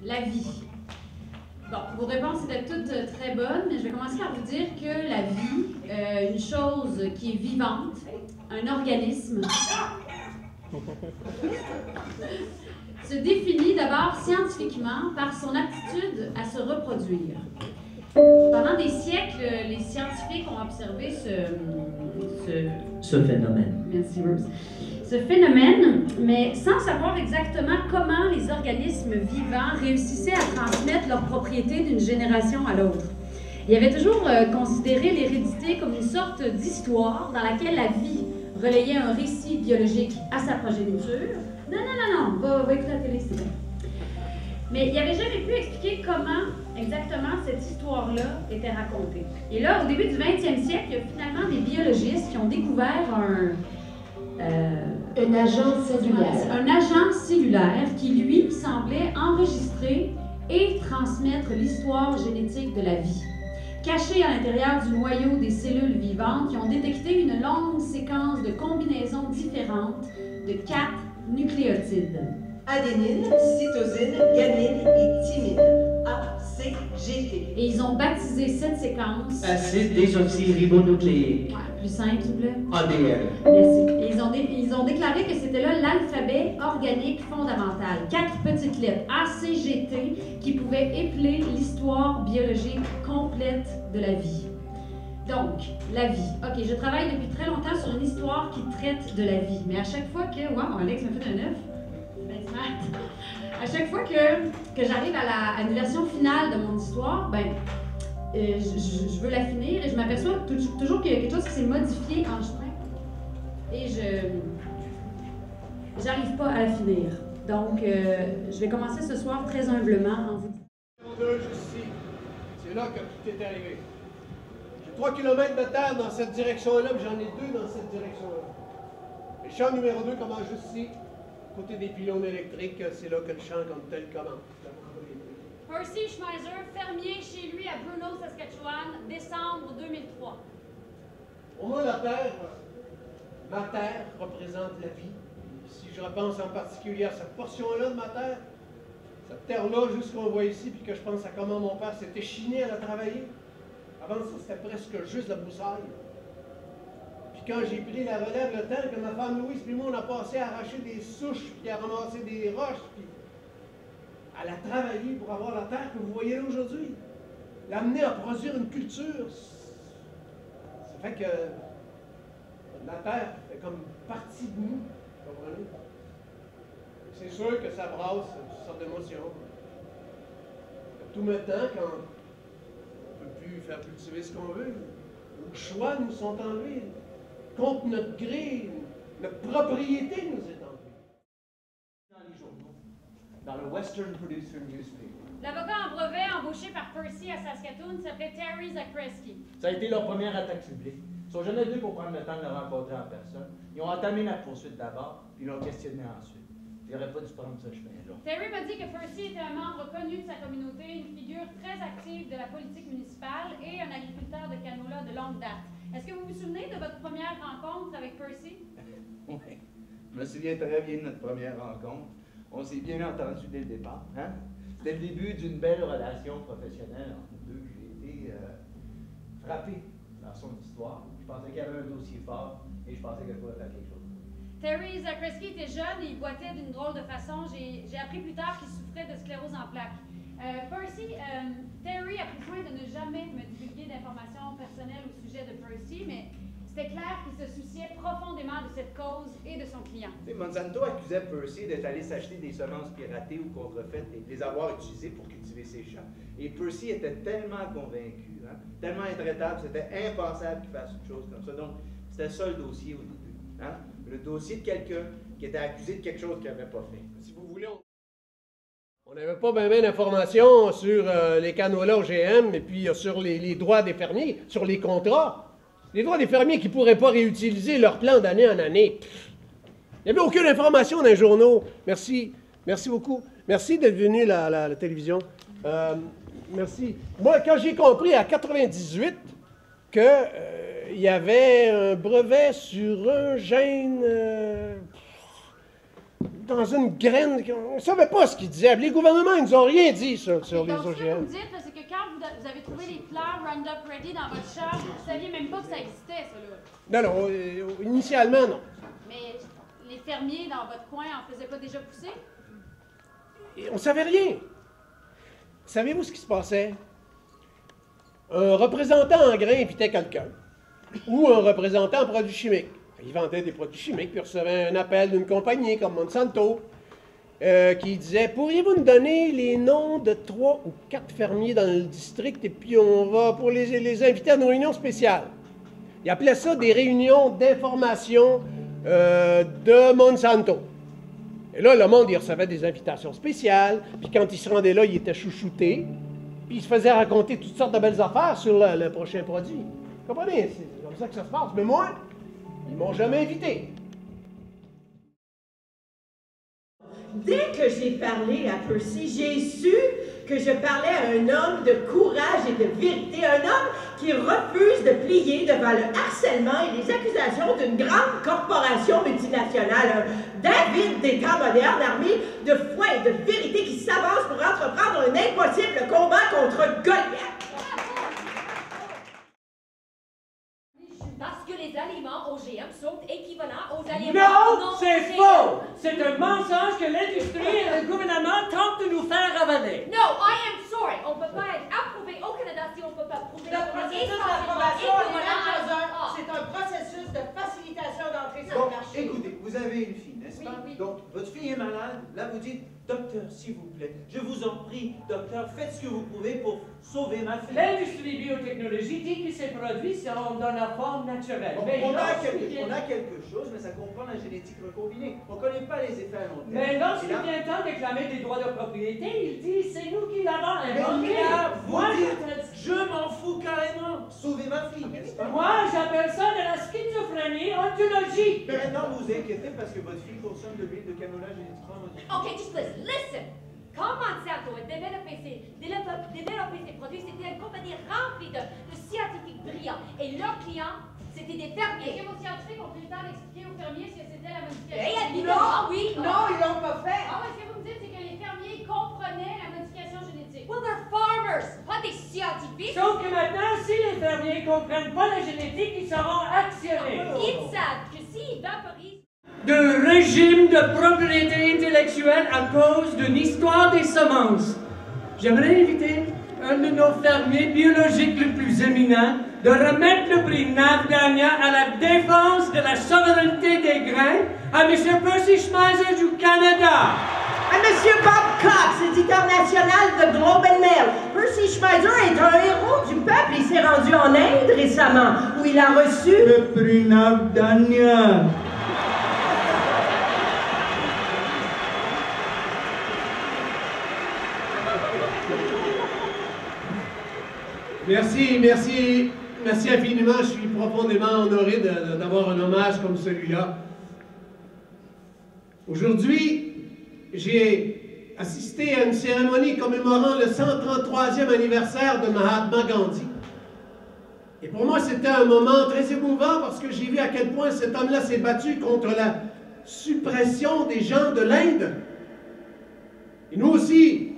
La vie. Bon, vos réponses étaient toutes très bonnes, mais je vais commencer par vous dire que la vie, une chose qui est vivante, un organisme, se définit d'abord scientifiquement par son aptitude à se reproduire. Pendant des siècles, les scientifiques ont observé ce phénomène. Merci, Rose. Ce phénomène, mais sans savoir exactement comment les organismes vivants réussissaient à transmettre leurs propriétés d'une génération à l'autre. Il y avait toujours considéré l'hérédité comme une sorte d'histoire dans laquelle la vie relayait un récit biologique à sa progéniture. Non, va écouter la télé, c'est bon. Mais il n'avait jamais pu expliquer comment exactement cette histoire-là était racontée. Et là, au début du 20e siècle, il y a finalement des biologistes qui ont découvert un agent cellulaire. Un agent cellulaire qui, lui, semblait enregistrer et transmettre l'histoire génétique de la vie. Cachés à l'intérieur du noyau des cellules vivantes, qui ont détecté une longue séquence de combinaisons différentes de 4 nucléotides. Adénine, cytosine, guanine et thymine. ACGT. Et ils ont baptisé cette séquence... Acide désoxyribonucléique. Ouais, plus simple, s'il vous plaît. ADN. Merci. Et ils ont déclaré que c'était là l'alphabet organique fondamental. 4 petites lettres, ACGT, qui pouvaient épeler l'histoire biologique complète de la vie. Donc, la vie. OK, je travaille depuis très longtemps sur une histoire qui traite de la vie. Mais à chaque fois que... Wow, Alex m'a fait un œuf. Ben, smart. À chaque fois que j'arrive à une version finale de mon histoire, ben, je veux la finir et je m'aperçois toujours qu'il y a quelque chose qui s'est modifié en chemin. Et j'arrive pas à la finir. Donc, je vais commencer ce soir très humblement en vous disant... Ici. C'est là que tout est arrivé. J'ai 3 km de terre dans cette direction-là, puis j'en ai 2 dans cette direction-là. Le champ numéro 2 commence juste ici. Côté des pylônes électriques, c'est là que le champ comme tel commence. Percy Schmeiser, fermier chez lui à Bruno, Saskatchewan, décembre 2003. Pour moi, ma terre représente la vie. Si je repense en particulier à cette portion-là de ma terre, cette terre-là, juste qu'on voit ici, puis que je pense à comment mon père s'était chiné à la travailler. Avant ça, c'était presque juste la broussaille. Puis quand j'ai pris la relève, le temps que ma femme Louise puis moi, on a passé à arracher des souches, puis à ramasser des roches, puis à la travailler pour avoir la terre que vous voyez là aujourd'hui. L'amener à produire une culture, ça fait que la terre fait comme partie de nous, vous comprenez? C'est sûr que ça brasse toutes sortes d'émotions. Tout maintenant, quand on ne peut plus faire cultiver ce qu'on veut, nos choix nous sont enlevés. Contre notre gré, notre propriété nous est enlevée. Dans les journaux, dans le Western Producer Newspaper. L'avocat en brevet embauché par Percy à Saskatoon s'appelait Terry Zakreski. Ça a été leur première attaque ciblée. Ils sont jamais venus pour prendre le temps de le rencontrer en personne. Ils ont entamé la poursuite d'abord, puis ils l'ont questionné ensuite. Ils n'auraient pas dû prendre ce chemin-là. Terry m'a dit que Percy était un membre connu de sa communauté, une figure très active de la politique municipale et un agriculteur de canola de longue date. Est-ce que vous vous souvenez de votre première rencontre avec Percy? Oui, je me souviens très bien de notre première rencontre. On s'est bien entendu dès le départ. Hein? C'était le début d'une belle relation professionnelle entre nous deux. J'ai été frappé par son histoire. Je pensais qu'il y avait un dossier fort et je pensais qu'elle pourrait faire quelque chose. Terry Zakreski était jeune et il boitait d'une drôle de façon. J'ai appris plus tard qu'il souffrait de sclérose en plaques. Percy, Terry a pris soin de ne jamais me divulguer d'informations personnelles au sujet de Percy, mais c'était clair qu'il se souciait profondément de cette cause et de son client. Monsanto accusait Percy d'être allé s'acheter des semences piratées ou contrefaites et de les avoir utilisées pour cultiver ses champs. Et Percy était tellement convaincu, hein, tellement intraitable, c'était impensable qu'il fasse une chose comme ça. Donc, c'était ça le dossier au début. Hein? Le dossier de quelqu'un qui était accusé de quelque chose qu'il n'avait pas fait. Si vous voulez, on n'avait pas bien d'informations sur les canolas OGM et puis sur les droits des fermiers, sur les contrats. Les droits des fermiers qui ne pourraient pas réutiliser leur plan d'année en année. Il n'y avait aucune information dans les journaux. Merci. Merci beaucoup. Merci d'être venu à la télévision. Merci. Moi, quand j'ai compris à 98 qu'il y avait un brevet sur un gène dans une graine. On ne savait pas ce qu'ils disaient. Les gouvernements, ils nous ont rien dit sur les Donc, ce que vous OGM. me dites, là, c'est que quand vous avez trouvé les fleurs Roundup Ready dans votre chambre, vous ne saviez même pas que ça existait, ça, là. Non, initialement, non. Mais les fermiers dans votre coin en faisaient pas déjà pousser? Et on ne savait rien. Savez-vous ce qui se passait? Un représentant en grains invitait quelqu'un, ou un représentant en produits chimiques. Il vendait des produits chimiques, puis il recevait un appel d'une compagnie comme Monsanto, qui disait « Pourriez-vous nous donner les noms de 3 ou 4 fermiers dans le district, et puis on va pour les inviter à nos réunions spéciales. » Il appelait ça des réunions d'information de Monsanto. Et là, le monde, il recevait des invitations spéciales, puis quand il se rendait là, il était chouchouté, puis il se faisait raconter toutes sortes de belles affaires sur le prochain produit. Vous comprenez? C'est comme ça que ça se passe. Mais moi, ils m'ont jamais invité. Dès que j'ai parlé à Percy, j'ai su que je parlais à un homme de courage et de vérité, un homme qui refuse de plier devant le harcèlement et les accusations d'une grande corporation multinationale, un David des temps modernes armé de foi et de vérité qui s'avance pour entreprendre un impossible combat contre Goliath. Parce que les aliments OGM sont équivalents aux aliments Non, c'est OGM. faux! C'est un mensonge que l'industrie et le gouvernement tentent de nous faire avaler. No, I am sorry. On ne peut pas être approuvé au Canada si on ne peut pas prouver Le processus d'approbation c'est un processus de facilitation d'entrée sur Donc, le marché. écoutez, vous avez une fille, n'est-ce pas? Oui. Donc, votre fille est malade. Là, vous dites, docteur, s'il vous plaît, je vous en prie, docteur, faites ce que vous pouvez pour sauver ma fille. L'industrie biotechnologie dit que ces produits seront dans la forme naturelle. Bon, Mais on a lorsqu'il quelque chose, mais ça comprend la génétique recombinée. On ne connaît pas les effets à long terme. Mais lorsqu'il Et là- vient temps de réclamer des droits de propriété, il dit c'est nous qui l'avons Mais inventé. là, vous Moi, dites, je m'en fous carrément. Sauver ma fille, n'est-ce pas? moi, j'appelle ça de la schizophrénie ontologique. Mais maintenant, vous vous inquiétez parce que votre fille consomme de l'huile de canola génétiquement modifiée. Okay, just listen. Quand Monsanto a développé ces produits, c'était une compagnie remplie de scientifiques brillants. Et leurs clients, c'était des fermiers. Est-ce que vos scientifiques ont pris le temps d'expliquer aux fermiers ce que c'était la modification? Ah oui. Non, ils l'ont pas fait. Ah ouais, ce que vous me dites, c'est que les fermiers comprenaient la modification génétique. Well, they're farmers, pas des scientifiques. Sauf que maintenant, si les fermiers ne comprennent pas la génétique, ils seront actionnés. Ils savent que s'ils vaporisent De régime de propriété intellectuelle à cause d'une histoire des semences. J'aimerais inviter un de nos fermiers biologiques les plus éminents de remettre le prix Navdania à la défense de la souveraineté des grains à M. Percy Schmeiser du Canada. À Monsieur Bob Cox, éditeur national de Globe and Mail. Percy Schmeiser est un héros du peuple. Il s'est rendu en Inde récemment, où il a reçu Le prix Navdania. Merci infiniment. Je suis profondément honoré d'avoir un hommage comme celui-là. Aujourd'hui, j'ai assisté à une cérémonie commémorant le 133e anniversaire de Mahatma Gandhi. Et pour moi, c'était un moment très émouvant parce que j'ai vu à quel point cet homme-là s'est battu contre la suppression des gens de l'Inde. Et nous aussi,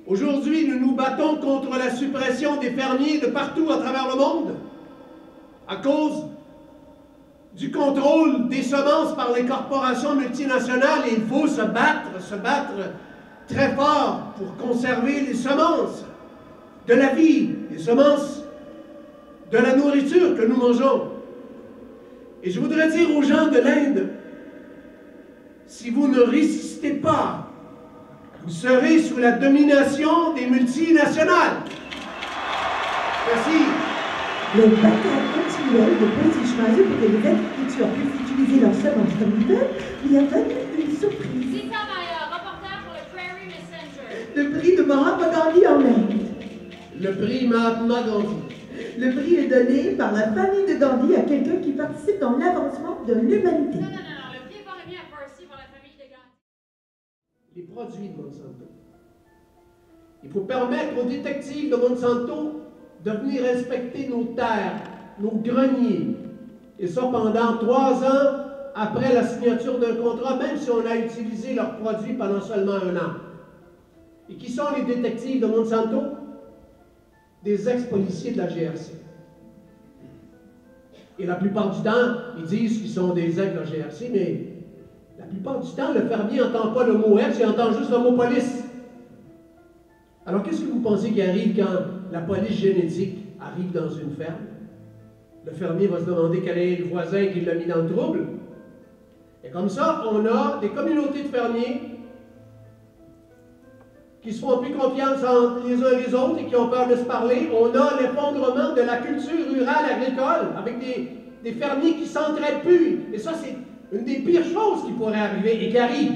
aujourd'hui, nous nous battons contre la suppression des fermiers de partout à travers le monde à cause du contrôle des semences par les corporations multinationales. Et il faut se battre très fort pour conserver les semences de la vie, les semences de la nourriture que nous mangeons. Et je voudrais dire aux gens de l'Inde, si vous ne résistez pas, vous serez sous la domination des multinationales. Merci. Le bataille continuelle de Percy Schmeiser pour que les agriculteurs puissent utiliser leurs semences comme ils veulent lui a valu une surprise. C'est ça, ma reporter pour le Prairie Messenger. Le prix de Mahatma Gandhi en Inde. Le prix Mahatma Gandhi. Le prix est donné par la famille de Gandhi à quelqu'un qui participe dans l'avancement de l'humanité. Non, le prix n'est pas remis à Percy pour la famille de Gandhi. Les produits de Monsanto. Il faut permettre aux détectives de Monsanto de venir inspecter nos terres, nos greniers. Et ça pendant 3 ans après la signature d'un contrat, même si on a utilisé leurs produits pendant seulement 1 an. Et qui sont les détectives de Monsanto? Des ex-policiers de la GRC. Et la plupart du temps, ils disent qu'ils sont des ex de la GRC, mais la plupart du temps, le fermier n'entend pas le mot ex, il entend juste le mot police. Alors, qu'est-ce que vous pensez qui arrive quand la police génétique arrive dans une ferme? Le fermier va se demander quel est le voisin qui l'a mis dans le trouble. Et comme ça, on a des communautés de fermiers qui se font plus confiance entre les uns et les autres et qui ont peur de se parler. On a l'effondrement de la culture rurale agricole avec des fermiers qui ne s'entraident plus. Et ça, c'est une des pires choses qui pourrait arriver et qui arrive.